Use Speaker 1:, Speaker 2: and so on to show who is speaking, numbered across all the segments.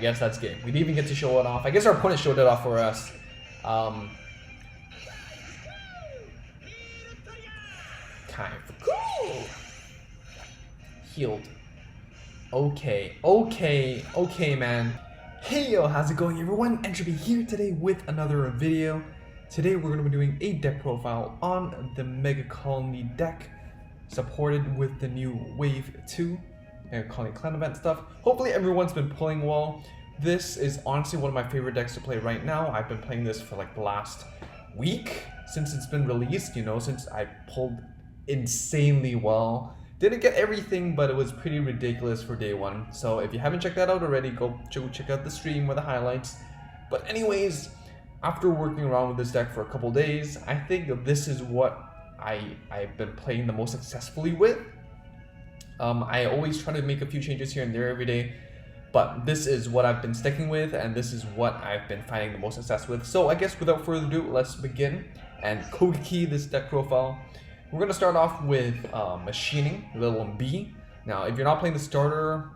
Speaker 1: I guess that's game. We didn't even get to show it off. I guess our opponent showed it off for us. Kind of cool. Healed. Okay, man. Hey yo, how's it going everyone? Entropy here today with another video. Today we're going to be doing a deck profile on the Megacolony deck, supported with the new Wave 2 Megacolony clan event stuff. Hopefully everyone's been playing well. This is honestly one of my favorite decks to play right now. I've been playing this for like the last week since it's been released, you know, since I pulled insanely well. Didn't get everything, but it was pretty ridiculous for day one. So if you haven't checked that out already, go check out the stream with the highlights. But anyways, after working around with this deck for a couple days, I think this is what I've been playing the most successfully with. I always try to make a few changes here and there every day, but this is what I've been sticking with, and this is what I've been finding the most success with. So I guess without further ado, let's begin and code key this deck profile. We're going to start off with Machining, little B. Now, if you're not playing the starter,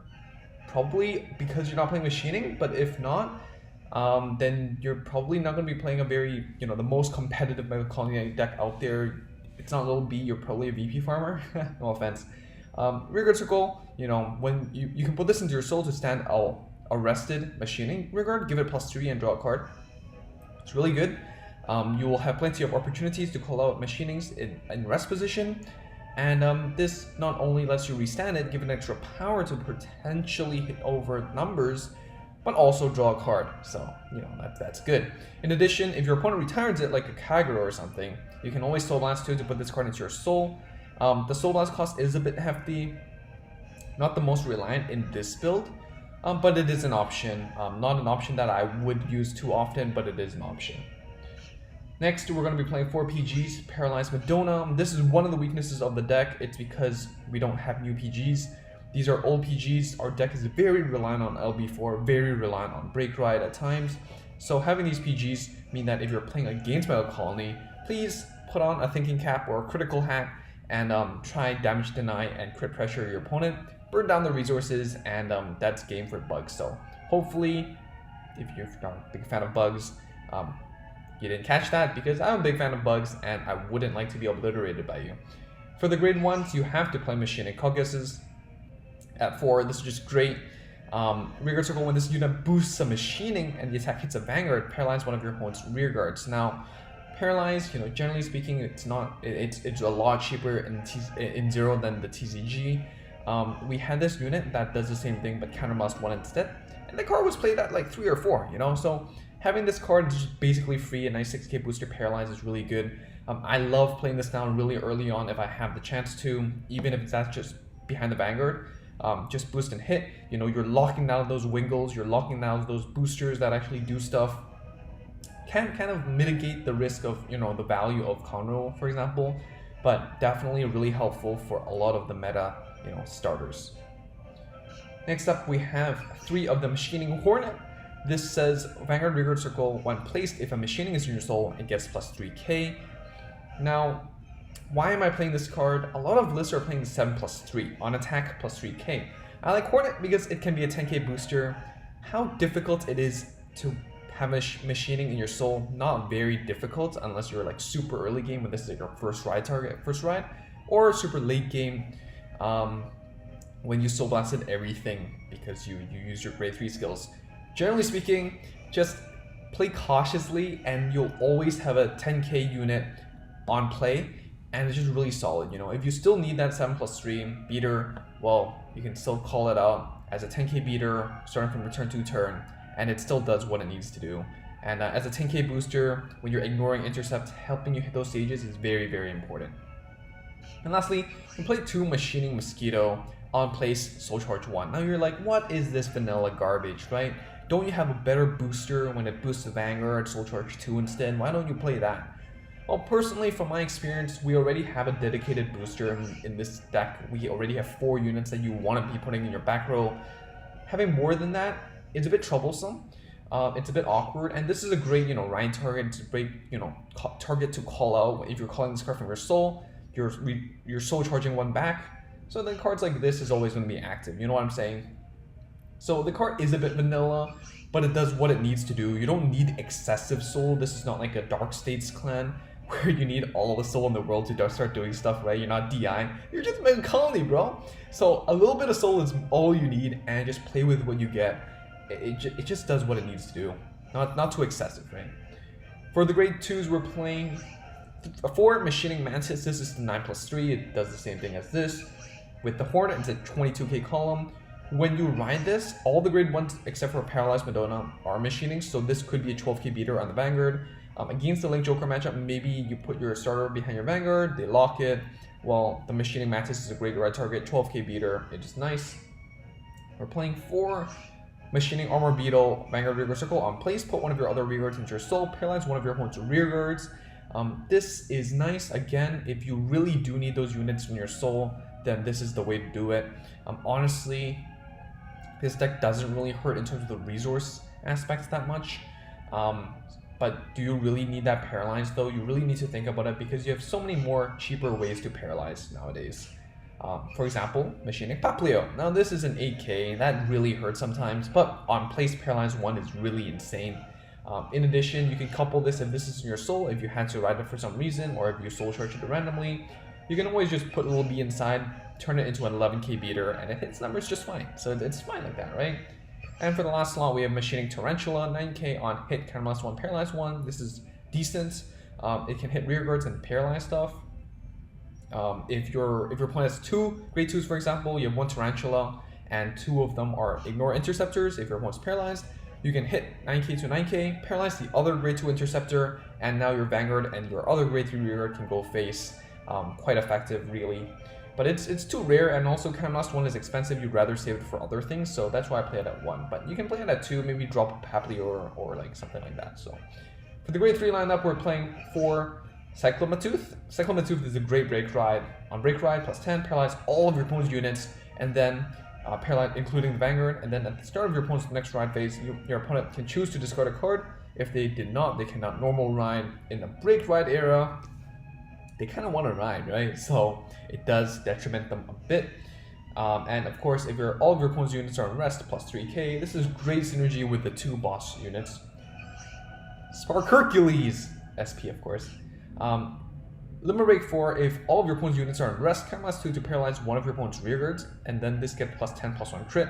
Speaker 1: probably because you're not playing Machining, but if not, then you're probably not going to be playing a very, the most competitive Megacolony deck out there. It's not little B, you're probably a VP farmer. No offense. Rearguard Circle, when you can put this into your soul to stand arrested Machining Rearguard, give it +3 and draw a card. It's really good. You will have plenty of opportunities to call out machinings in rest position, and this not only lets you restand it, give it extra power to potentially hit over numbers, but also draw a card. So that's good. In addition, if your opponent retires it like a Kagura or something, you can always Soul Blast 2 to put this card into your soul. The Soul Blast cost is a bit hefty, not the most reliant in this build, but it is an option. Not an option that I would use too often, but it is an option. Next, we're going to be playing 4 PGs, PARALYZE Madonna. This is one of the weaknesses of the deck. It's because we don't have new PGs. These are old PGs. Our deck is very reliant on LB4, very reliant on Break Ride at times. So having these PGs mean that if you're playing against Megacolony, please put on a Thinking Cap or a Critical Hat and try Damage Deny and Crit Pressure your opponent, burn down the resources, and that's game for bugs. So hopefully, if you're not a big fan of bugs, you didn't catch that, because I'm a big fan of bugs and I wouldn't like to be obliterated by you. For the grade 1s, you have to play Machining Caucuses at 4. This is just great. Rearguard Circle, when this unit boosts a Machining and the attack hits a Vanguard, paralyze one of your opponent's rearguards. Now, Paralyze, generally speaking, it's a lot cheaper in Zero than the TCG. We had this unit that does the same thing but counterblast 1 instead, and the card was played at like 3 or 4, so having this card is just basically free. A nice 6k booster Paralyze is really good. I love playing this down really early on if I have the chance to, even if that's just behind the Vanguard. Just boost and hit. You're locking down those Wingles, you're locking down those boosters that actually do stuff. Can kind of mitigate the risk of, the value of Conroe, for example, but definitely really helpful for a lot of the meta, starters. Next up, we have 3 of the Machining Hornet. This says Vanguard Rearguard Circle, when placed, if a Machining is in your soul, it gets +3k. Now, why am I playing this card? A lot of lists are playing the 7+3 on attack +3k. I like Hornet because it can be a 10k booster. How difficult it is to have a Machining in your soul? Not very difficult unless you're like super early game when this is like your first ride, or super late game when you Soul Blasted everything because you use your grade 3 skills. Generally speaking, just play cautiously and you'll always have a 10k unit on play, and it's just really solid. If you still need that 7+3 beater, well, you can still call it out as a 10k beater starting from return to turn, and it still does what it needs to do. And as a 10k booster, when you're ignoring intercept, helping you hit those stages is very, very important. And lastly, we play 2 Machining Mosquito on place Soul Charge 1. Now you're like, what is this vanilla garbage, right? Don't you have a better booster when it boosts the Vanguard, Soul Charge 2 instead? Why don't you play that? Well, personally, from my experience, we already have a dedicated booster in this deck. We already have 4 units that you want to be putting in your back row. Having more than that is a bit troublesome. It's a bit awkward, and this is a great, Ryan target. It's a great, target to call out if you're calling this card from your soul. You're soul charging 1 back. So then cards like this is always going to be active. You know what I'm saying? So the card is a bit vanilla, but it does what it needs to do. You don't need excessive soul. This is not like a Dark States clan where you need all the soul in the world to start doing stuff, right? You're not DI, you're just Megacolony, bro. So a little bit of soul is all you need, and just play with what you get. It just does what it needs to do. Not too excessive, right? For the grade 2s, we're playing 4 Machining Mantis. This is the 9+3. It does the same thing as this. With the Hornet, it's a 22k column. When you ride this, all the grade 1s except for Paralyzed Madonna are machining, so this could be a 12k beater on the Vanguard. Against the Link Joker matchup, maybe you put your starter behind your Vanguard, they lock it. Well, the Machining Mantis is a great ride target, 12k beater, it is nice. We're playing 4 Machining Armor Beetle, Vanguard Rearguard Circle on place. Put one of your other rearguards into your soul, paralyze one of your opponent's rearguards. This is nice. Again, if you really do need those units in your soul, then this is the way to do it. Honestly, this deck doesn't really hurt in terms of the resource aspects that much. But do you really need that paralyze though? You really need to think about it because you have so many more cheaper ways to paralyze nowadays. For example, Machining Paplio. Now this is an 8k, that really hurts sometimes, but on place paralyze 1 is really insane. In addition, you can couple this if this is in your soul, if you had to ride it for some reason, or if you soul charge it randomly. You can always just put a little B inside, turn it into an 11k beater, and it hits numbers just fine. So it's fine like that, right? And for the last slot, we have Machining Tarantula, 9k on hit, counterblast 1, paralyze 1. This is decent. It can hit rearguards and paralyze stuff. If your opponent has 2 grade 2s, for example, you have 1 Tarantula, and 2 of them are Ignore Interceptors. If your opponent's paralyzed, you can hit 9k to 9k, paralyze the other grade 2 Interceptor, and now your Vanguard and your other grade 3 rearguard can go face. Quite effective, really. But it's too rare, and also counterblast 1 is expensive. You'd rather save it for other things, so that's why I play it at 1. But you can play it at 2, maybe drop a Paplio or like something like that. So for the grade 3 lineup, we're playing 4 Cyclomatooth. Cyclomatooth is a great break ride. On break ride, +10, paralyze all of your opponent's units, and then paralyze, including the Vanguard. And then at the start of your opponent's next ride phase, your opponent can choose to discard a card. If they did not, they cannot normal ride. In the break ride era, they kind of want to ride, right? So it does detriment them a bit. And of course, if all of your opponent's units are in rest, +3k, this is great synergy with the 2 boss units. Spark Hercules, SP of course. Limit Break 4, if all of your opponent's units are in rest, counterblast 2 to paralyze one of your opponent's rearguards, and then this gets +10/+1 crit.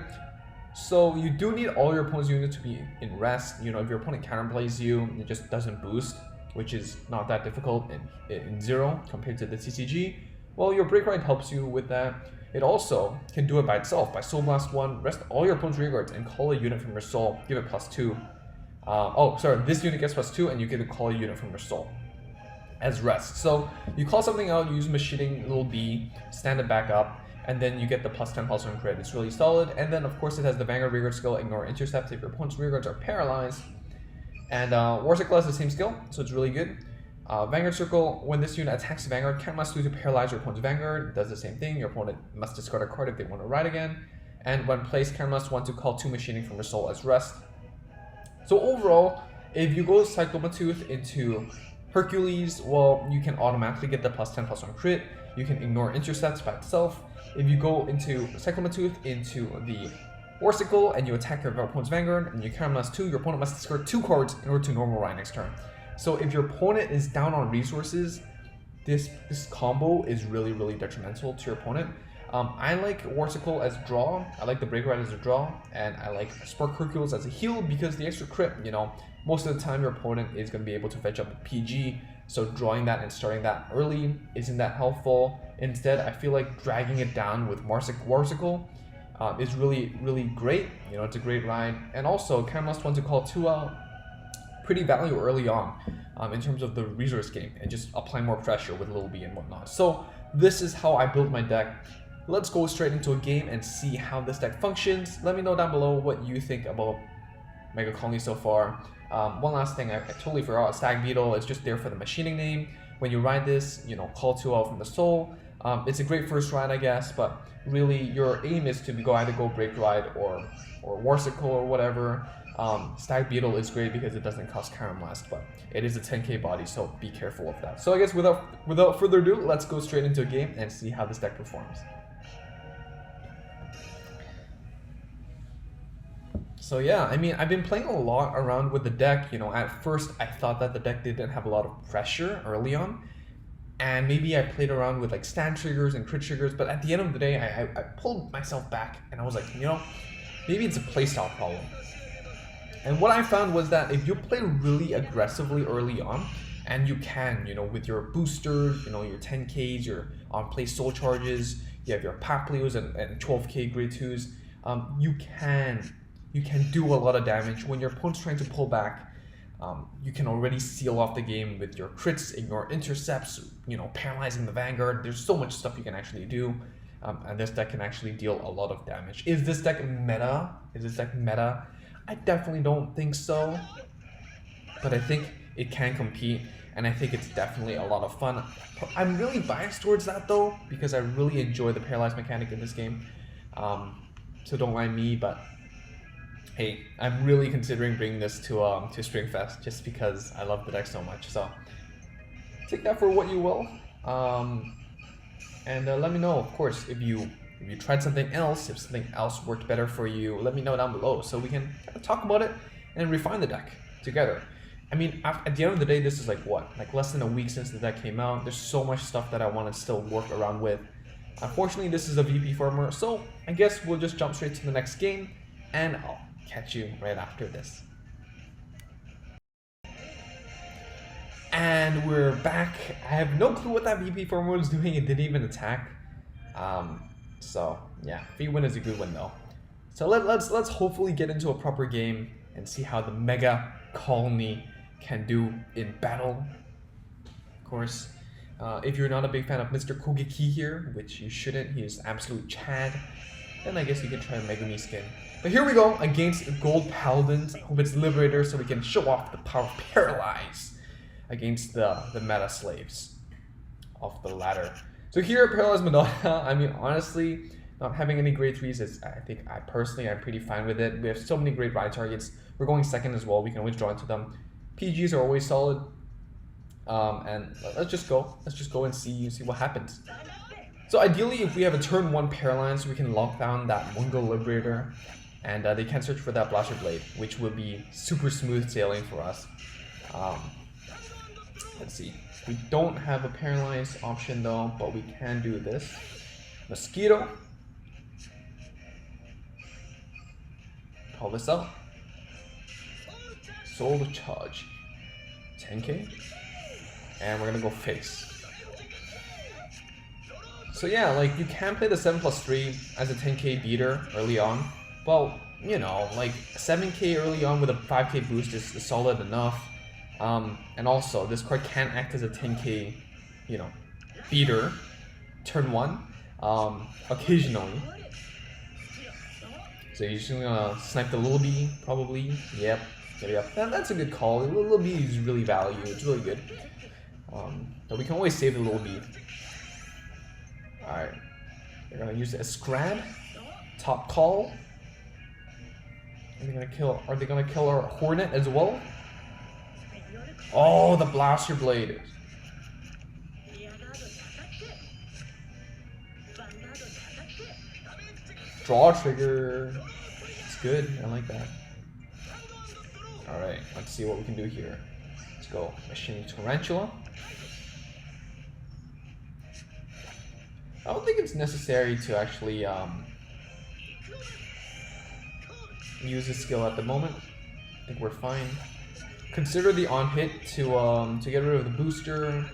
Speaker 1: So you do need all your opponent's units to be in rest. You know, if your opponent counterplays you, it just doesn't boost, which is not that difficult in 0 compared to the TCG. Well, your Break Ride helps you with that. It also can do it by itself. By Soul Blast 1, rest all your opponent's rearguards and call a unit from your soul, give it +2. Oh, sorry, this unit gets +2 and you get to call a unit from your soul as rest. So you call something out, you use Machining little B, stand it back up, and then you get the +10/+1 crit. It's really solid. And then of course it has the Vanguard rearguard skill, Ignore Intercept if your opponent's rearguards are paralyzed. And War Circle has the same skill, so it's really good. Vanguard Circle, when this unit attacks Vanguard, counterblast 2 to paralyze your opponent's Vanguard. It does the same thing. Your opponent must discard a card if they want to ride again. And when placed, counterblast 1 to call 2 Machining from your soul as rest. So overall, if you go Cyclomatooth into Hercules, well, you can automatically get the +10/+1 crit. You can ignore intercepts by itself. If you go into Cyclomatooth into the Warsicle and you attack your opponent's Vanguard and you counterblast 2, your opponent must discard 2 cards in order to normal ride next turn. So if your opponent is down on resources, this combo is really, really detrimental to your opponent. I like Warsicle as draw, I like the Break Ride as a draw, and I like Spark Hercules as a heal because the extra crit, you know, most of the time your opponent is going to be able to fetch up a PG, so drawing that and starting that early isn't that helpful. Instead, I feel like dragging it down with Warsicle is really, really great. You know, it's a great ride. And also, counterblast 1 to call 2 out, pretty value early on in terms of the resource game and just apply more pressure with little B and whatnot. So this is how I built my deck. Let's go straight into a game and see how this deck functions. Let me know down below what you think about Megacolony so far. One last thing, I totally forgot, Stag Beetle is just there for the machining name. When you ride this, you know, call 2 out from the soul. It's a great first ride, I guess, but really your aim is to either go Break Ride or Warsicle or whatever. Stag Beetle is great because it doesn't cost Counterblast, but it is a 10k body, so be careful of that. So I guess without further ado, let's go straight into a game and see how this deck performs. So yeah, I mean, I've been playing a lot around with the deck. You know, at first I thought that the deck didn't have a lot of pressure early on, and maybe I played around with like stand triggers and crit triggers, but at the end of the day, I pulled myself back and I was like, you know, maybe it's a playstyle problem. And what I found was that if you play really aggressively early on, and you can, you know, with your boosters, you know, your 10Ks, your on-play soul charges, you have your Papleos and 12K grade 2s, you can do a lot of damage. When your opponent's trying to pull back, you can already seal off the game with your crits, ignore intercepts, you know, paralyzing the Vanguard. There's so much stuff you can actually do, and this deck can actually deal a lot of damage. Is this deck meta? I definitely don't think so, but I think it can compete, and I think it's definitely a lot of fun. I'm really biased towards that though, because I really enjoy the paralyzed mechanic in this game. So don't mind me, but hey, I'm really considering bringing this to Springfest just because I love the deck so much. So take that for what you will, and let me know, of course, if you tried something else, if something else worked better for you. Let me know down below so we can talk about it and refine the deck together. I mean, at the end of the day, this is like what, like less than a week since the deck came out. There's so much stuff that I want to still work around with. Unfortunately, this is a VP farmer, so I guess we'll just jump straight to the next game, and I'll catch you right after this. And we're back. I have no clue what that VP farmer was doing. It didn't even attack. So yeah, free win is a good win though. So let's hopefully get into a proper game and see how the Megacolony can do in battle. Of course, if you're not a big fan of Mr. Kogeki here, which you shouldn't, he is absolute Chad, then I guess you can try a Megumi skin. But here we go against Gold Paladins. Hope it's Liberator so we can show off the power of Paralyze against the meta slaves of the ladder. So here at Paralyzed Madonna, I mean, honestly, not having any grade 3s is, I'm pretty fine with it. We have so many great ride targets. We're going second as well. We can always draw into them. PGs are always solid. And let's just go and see what happens. So ideally, if we have a turn 1 Paralyze, we can lock down that Mungo Liberator, and they can search for that Blaster Blade, which would be super smooth sailing for us. Let's see. We don't have a Paralyze option though, but we can do this. Mosquito. Call this out. Soul Charge. 10K. And we're gonna go face. So yeah, like you can play the 7+3 as a 10K beater early on. Well, you know, like 7K early on with a 5K boost is solid enough. And also, this card can act as a 10K, you know, beater, turn 1, occasionally. So you're just gonna snipe the Little Bee, probably. Yep. That's a good call. The Little Bee is really value. It's really good. But we can always save the Little Bee. Alright. They're gonna use it as Scrad. Top call. Are they gonna kill our Hornet as well? Oh, the Blaster Blade. Draw trigger. It's good. I like that. Alright, let's see what we can do here. Let's go. Machine Tarantula. I don't think it's necessary to actually use this skill at the moment. I think we're fine. Consider the on hit to get rid of the booster.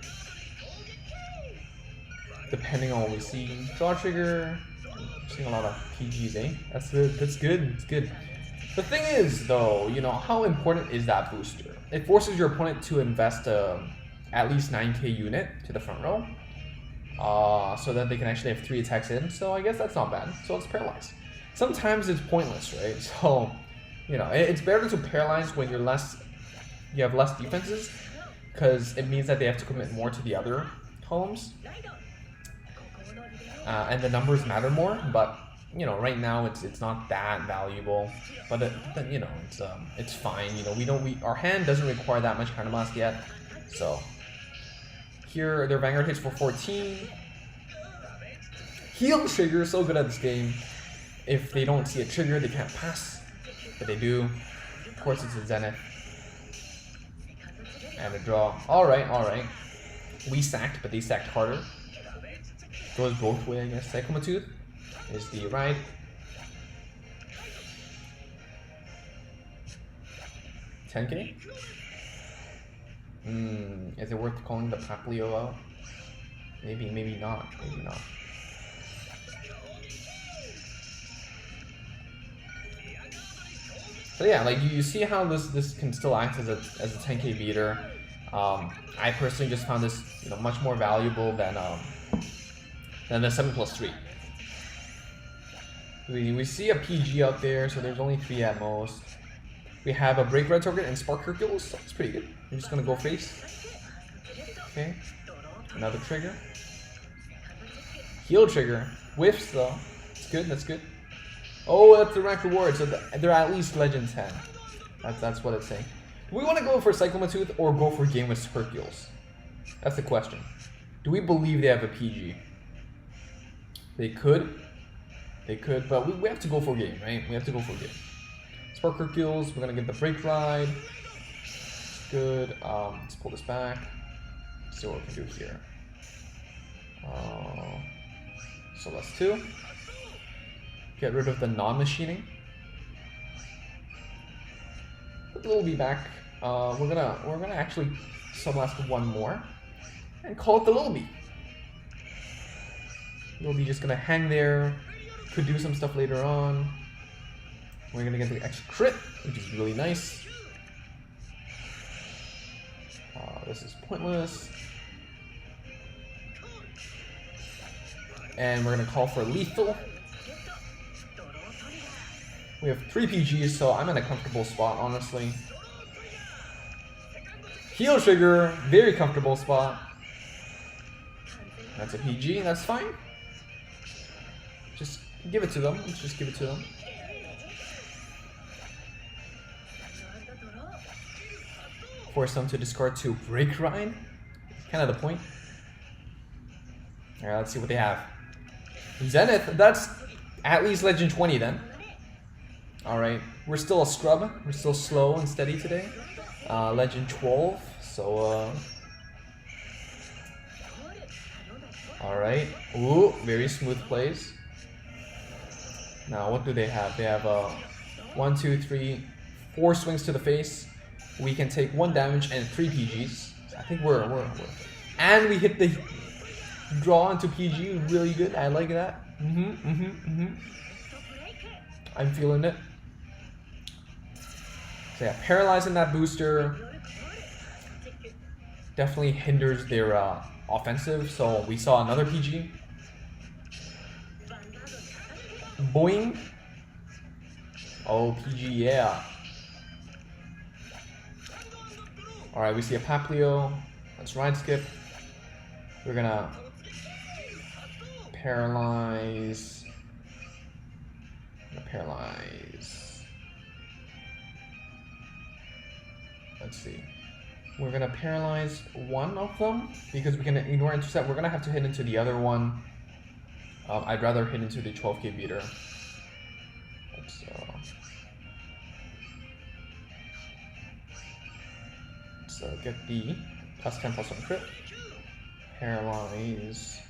Speaker 1: Depending on what we see. Draw trigger. I'm seeing a lot of PGs, eh? That's good. That's good. It's good. The thing is, though, you know, how important is that booster? It forces your opponent to invest at least 9K unit to the front row, so that they can actually have 3 attacks in. So I guess that's not bad. So let's paralyze. Sometimes it's pointless, right? So, you know, it's better to paralyze when you have less defenses, because it means that they have to commit more to the other columns, and the numbers matter more. But you know, right now it's not that valuable. But you know, it's fine. You know, our hand doesn't require that much counterblast yet. So here their Vanguard hits for 14. Heal trigger, so good at this game. If they don't see a trigger, they can't pass. but they do. Of course, it's a Zenith. And a draw. Alright, alright. We sacked, but they sacked harder. Goes both ways, I guess. Cycloma Tooth is the ride. $10K? Is it worth calling the Paplio out? Maybe, maybe not. Maybe not. So yeah, like you see how this can still act as a 10K beater. I personally just found this much more valuable than the 7+3. We see a PG out there, so there's only 3 at most. We have a Break Red target and Spark Hercules, so it's pretty good. We're just gonna go face. Okay. Another trigger. Heal trigger. Whiffs though. It's good, that's good. Oh, that's the rank reward, so they're at least Legend 10. That's what it's saying. Do we want to go for Cycloma Tooth or go for Game with Hercules? That's the question. Do we believe they have a PG? They could. They could, but we have to go for game, right? We have to go for game. Spark Hercules, we're going to get the Break Ride. Good. Let's pull this back. See what we can do here. So that's 2. Get rid of the non-machining. Put the Little B back. We're gonna actually sublast 1 more and call it the Little B. Little B just gonna hang there. Could do some stuff later on. We're gonna get the extra crit, which is really nice. This is pointless. And we're gonna call for lethal. We have 3 PGs, so I'm in a comfortable spot, honestly. Heal trigger, very comfortable spot. That's a PG, that's fine. Just give it to them. Let's just give it to them. Force them to discard 2 Break Ride. Kind of the point. Alright, let's see what they have. Zenith, that's at least Legend 20 then. Alright, we're still a scrub. We're still slow and steady today. Legend 12, so alright. Ooh, very smooth plays. Now what do they have? They have 1, 2, 3, 4 swings to the face. We can take 1 damage and 3 PGs. I think we're and we hit the draw into PG really good. I like that. I'm feeling it. So yeah, paralyzing that booster definitely hinders their offensive. So we saw another PG. Boing. Oh, PG, yeah. Alright, we see a Paplio. Let's ride skip. We're gonna paralyze. Paralyze. Let's see. We're gonna paralyze 1 of them because we can ignore intercept. We're gonna have to hit into the other one. I'd rather hit into the 12K beater. Let's get the +10/+1 crit. Paralyze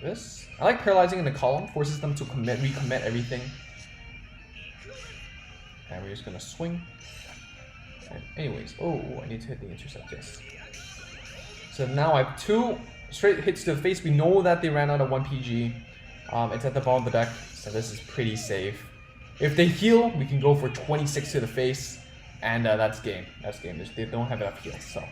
Speaker 1: this. I like paralyzing in the column, forces them to recommit everything. And we're just gonna swing. And anyways, oh, I need to hit the intercept, yes. So now I have 2 straight hits to the face. We know that they ran out of 1 PG. It's at the bottom of the deck, so this is pretty safe. If they heal, we can go for 26 to the face. And that's game. That's game. They don't have enough heals, so.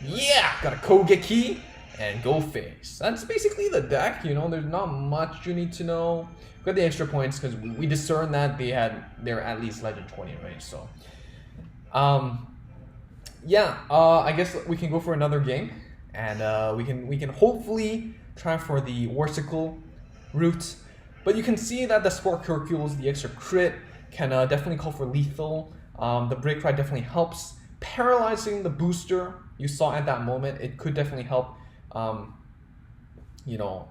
Speaker 1: Yeah! Got a Kogeki and go face. That's basically the deck, there's not much you need to know. Got the extra points because we discerned that they're at least Legend 20, right? So yeah, I guess we can go for another game. And we can hopefully try for the Warsicle route. But you can see that the Spark Hercules, the extra crit, can definitely call for lethal. The Break Ride definitely helps. Paralyzing the booster, you saw at that moment, it could definitely help,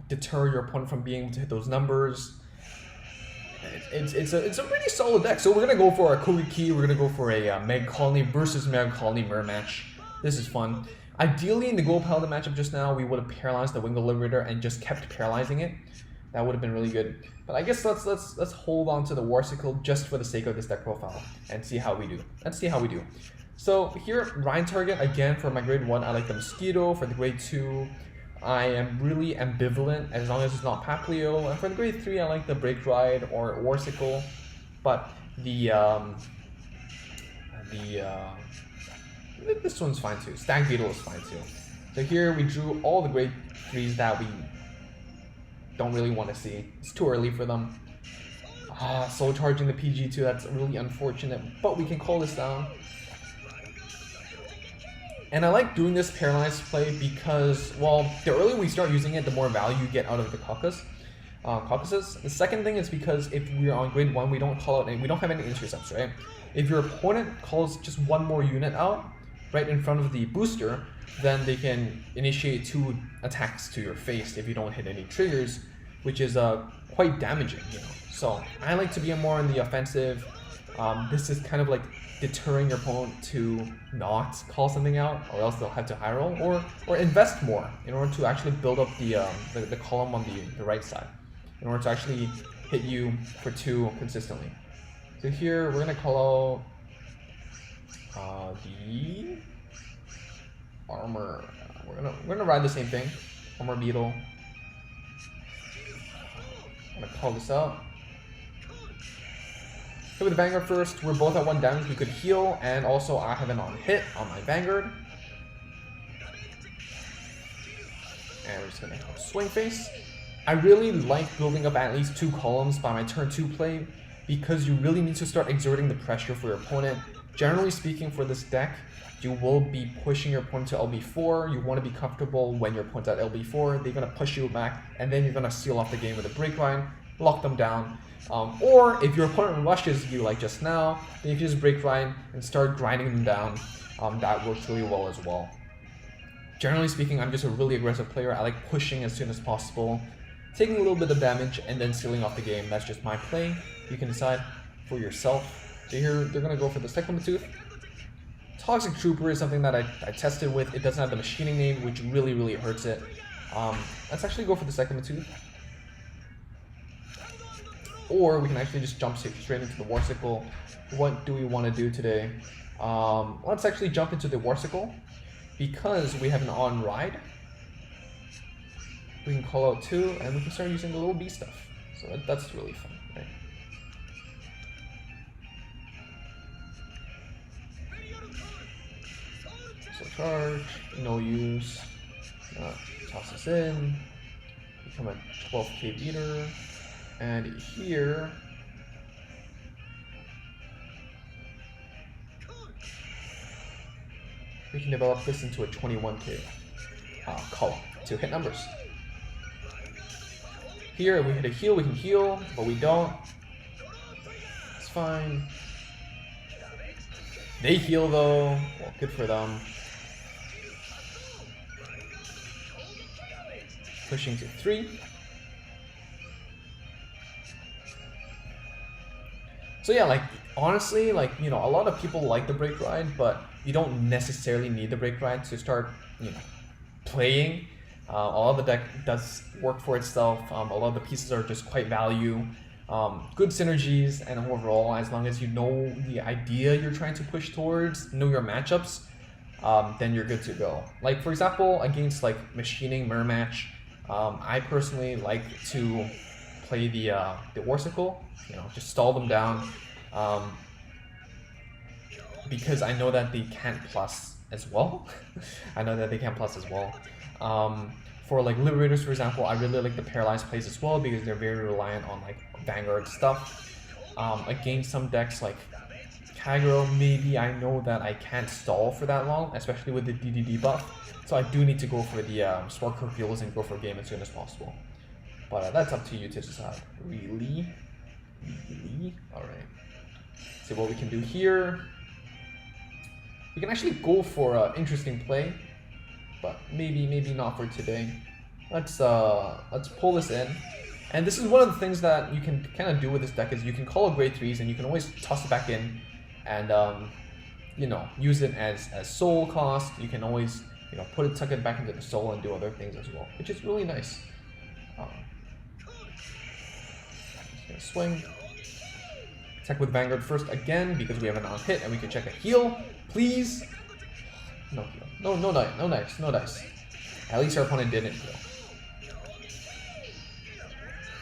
Speaker 1: deter your opponent from being able to hit those numbers. it's a pretty solid deck. So we're gonna go for a Kogeki, we're gonna go for a Megacolony versus Megacolony mirror match. This is fun. Ideally, in the Gold Paladin matchup just now, we would have paralyzed the Wingull Liberator and just kept paralyzing it. That would have been really good. But I guess let's hold on to the Warsicle just for the sake of this deck profile and see how we do. Let's see how we do. So here, Ryan target again for my grade 1. I like the Mosquito. For the grade 2, I am really ambivalent as long as it's not Paplio. And for the grade 3, I like the Break Ride or Warsicle. But this one's fine too. Stag Beetle is fine too. So here we drew all the grade 3s that we don't really want to see. It's too early for them. Soul Charging the PG2, that's really unfortunate, but we can call this down. And I like doing this Paralyzed play because, well, the earlier we start using it, the more value you get out of the Caucasus. The second thing is because if we're on grade 1, we don't call out we don't have any intercepts, right? If your opponent calls just one more unit out right in front of the booster, then they can initiate 2 attacks to your face if you don't hit any triggers, which is quite damaging, you know. So I like to be more in the offensive. This is kind of like deterring your opponent to not call something out, or else they'll have to high roll or invest more in order to actually build up the column on the right side in order to actually hit you for 2 consistently. So here we're gonna call out the Armor. We're gonna ride the same thing. Armor Beetle. I'm gonna call this out. Hit with the Vanguard first. We're both at 1 damage. We could heal, and also I have an on hit on my Vanguard. And we're just gonna swing face. I really like building up at least 2 columns by my turn 2 play because you really need to start exerting the pressure for your opponent. Generally speaking, for this deck, you will be pushing your opponent to LB4. You want to be comfortable when your opponent's at LB4. They're going to push you back, and then you're going to seal off the game with a break line, lock them down. Or if your opponent rushes you like just now, then you can just break line and start grinding them down. That works really well as well. Generally speaking, I'm just a really aggressive player. I like pushing as soon as possible, taking a little bit of damage, and then sealing off the game. That's just my play. You can decide for yourself. So here, they're going to go for the Cyclamatooth. Toxic Trooper is something that I tested with. It doesn't have the machining name, which really hurts it. Let's actually go for the Cyclamatooth. Or we can actually just jump straight into the Warsicle. What do we want to do today? Let's actually jump into the Warsicle because we have an on ride. We can call out 2, and we can start using the little bee stuff. So that's really fun, right? So charge, no use, toss this in, become a 12k beater, and here, we can develop this into a 21k column to hit numbers. Here, if we hit a heal, we can heal, but we don't. It's fine. They heal though, well, good for them. Pushing to 3. So yeah, like, honestly, like, you know, a lot of people like the break ride, but you don't necessarily need the break ride to start, you know, playing. A lot of the deck does work for itself. A lot of the pieces are just quite value. Good synergies, and overall, as long as you know the idea you're trying to push towards, know your matchups, then you're good to go. Like, for example, against like Machining Mirror Match, I personally like to play the Warsicle, you know, just stall them down, because I know that they can't plus as well. For like Liberators, for example, I really like the Paralyzed plays as well because they're very reliant on like Vanguard stuff. Against some decks like Kagero, maybe I know that I can't stall for that long, especially with the DDD buff. So I do need to go for the Spark Hercules and go for a game as soon as possible. But that's up to you to decide. Really? Alright. See what we can do here. We can actually go for an interesting play, but maybe not for today. Let's pull this in, And this is one of the things that you can kind of do with this deck is you can call a grade 3s and you can always toss it back in and you know, use it as soul cost. You can always, you know, tuck it back into the soul and do other things as well, which is really nice. Just gonna swing. Attack with Vanguard first again because we have an on-hit and we can check a heal. Please. No heal. No dice. No dice. At least our opponent didn't heal.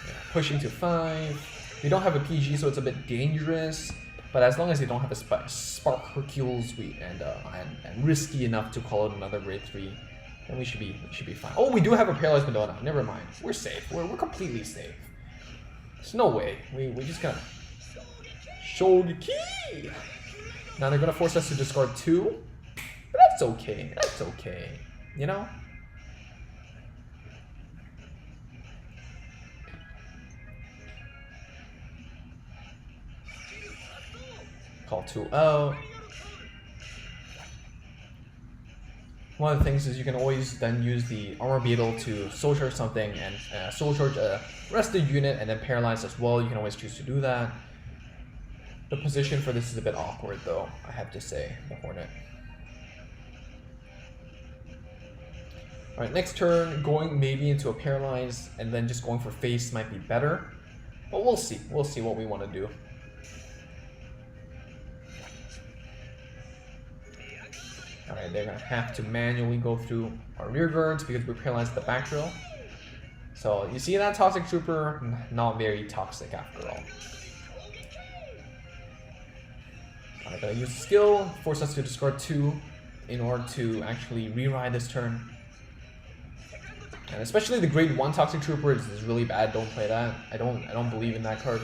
Speaker 1: Yeah, pushing to 5. We don't have a PG, so it's a bit dangerous. But as long as they don't have a Spark Hercules and risky enough to call it another grade 3, then we should be fine. Oh, we do have a Paralyzed Madonna. Never mind. We're safe. We're completely safe. There's no way. We just gotta Shogeki. Now they're gonna force us to discard 2. But that's okay. That's okay. You know? Call 2 out. One of the things is you can always then use the Armor Beetle to soul charge something and soul charge a rested unit and then paralyze as well. You can always choose to do that. The position for this is a bit awkward though, I have to say, the Hornet. Alright, next turn, going maybe into a Paralyze and then just going for face might be better. But we'll see. We'll see what we want to do. Alright, they're going to have to manually go through our rear guards because we paralyzed the back row. So, you see that Toxic Trooper? Not very toxic after all. I'm going to use the skill, force us to discard 2 in order to actually reride this turn. And especially the grade 1 Toxic Trooper is really bad, don't play that. I don't believe in that card.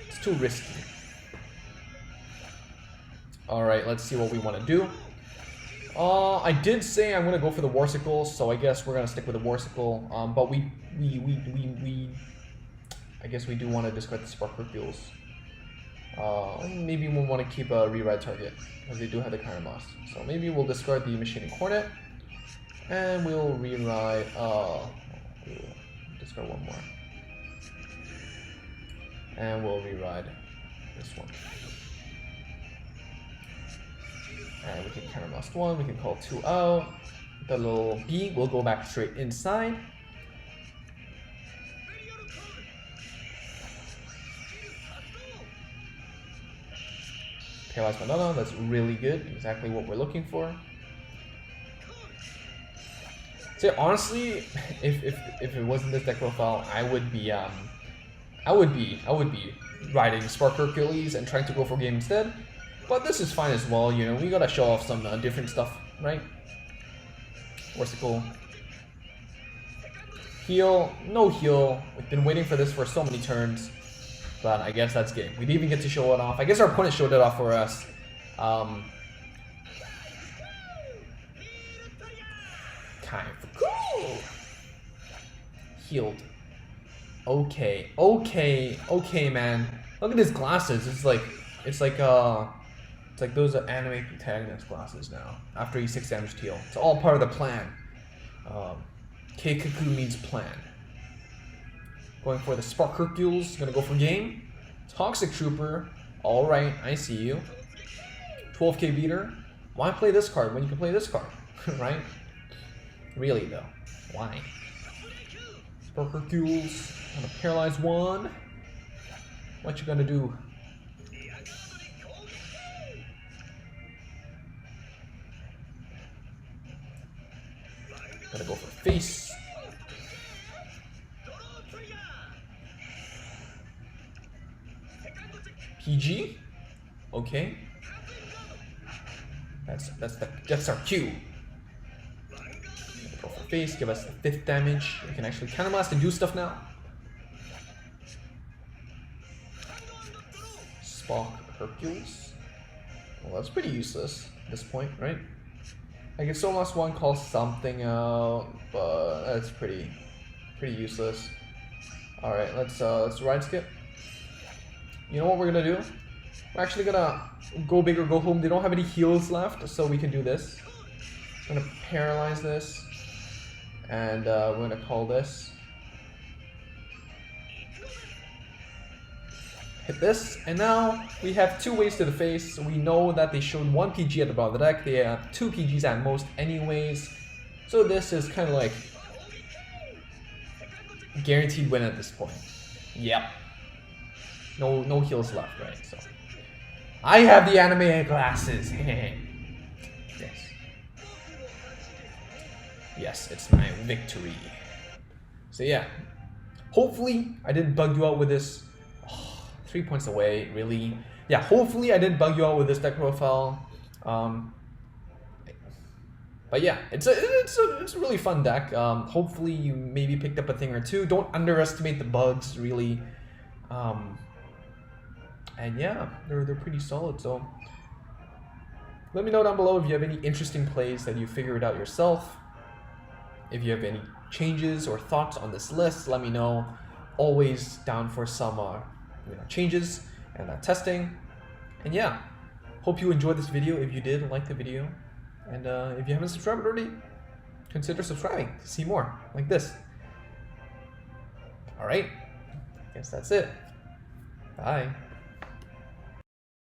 Speaker 1: It's too risky. Alright, let's see what we want to do. I did say I'm going to go for the Warsicle, so I guess we're going to stick with the Warsicle. But I guess we do want to discard the Spark Hercules. Maybe we'll want to keep a rewrite target, because they do have the Counterblast. So maybe we'll discard the Machining Hornet, and we'll rewrite, we'll discard one more. And we'll rewrite this one. And we can Counterblast 1, we can call 2 out. The little B will go back straight inside. Paralyzed Madonna, that's really good, exactly what we're looking for. So honestly, if it wasn't this deck profile, I would be riding Spark Hercules and trying to go for game instead. But this is fine as well, you know, we gotta show off some different stuff, right? Warsicle. Heal, no heal. We've been waiting for this for so many turns. But I guess that's game. We didn't even get to show it off. I guess our opponent showed it off for us. Kind of cool. Healed. Okay, man. Look at his glasses. It's like those anime protagonist glasses now. After he's 6 damage to heal. It's all part of the plan. Keikaku means plan. Going for the Spark Hercules, gonna go for game. Toxic Trooper, alright, I see you. 12k beater, why play this card when you can play this card, right? Really though, why? Spark Hercules, gonna paralyze 1. What you gonna do? Gonna go for face. PG, okay. That's our cue. Go for face, give us the 5th damage. We can actually Counterblast and do stuff now. Spark Hercules. Well, that's pretty useless at this point, right? I guess Soul Lost 1 calls something out, but that's pretty useless. All right, let's ride skip. You know what we're gonna do? We're actually gonna go big or go home. They don't have any heals left, so we can do this. I'm gonna paralyze this, and we're gonna call this. hit this, and now we have 2 ways to the face. We know that they showed 1 PG at the bottom of the deck. They have 2 PGs at most anyways. So this is kind of like guaranteed win at this point. Yep. No heals left, right? So I have the anime glasses. Yes. Yes, it's my victory. So yeah. Hopefully I didn't bug you out with this. 3 points away, really. Yeah, hopefully I didn't bug you out with this deck profile. But yeah, it's a really fun deck. Hopefully you maybe picked up a thing or two. Don't underestimate the bugs, really. And yeah, they're pretty solid. So let me know down below if you have any interesting plays that you figured out yourself. If you have any changes or thoughts on this list, let me know. Always down for some changes and testing. And yeah, hope you enjoyed this video. If you did, like the video. And if you haven't subscribed already, consider subscribing to see more like this. Alright, I guess that's it. Bye.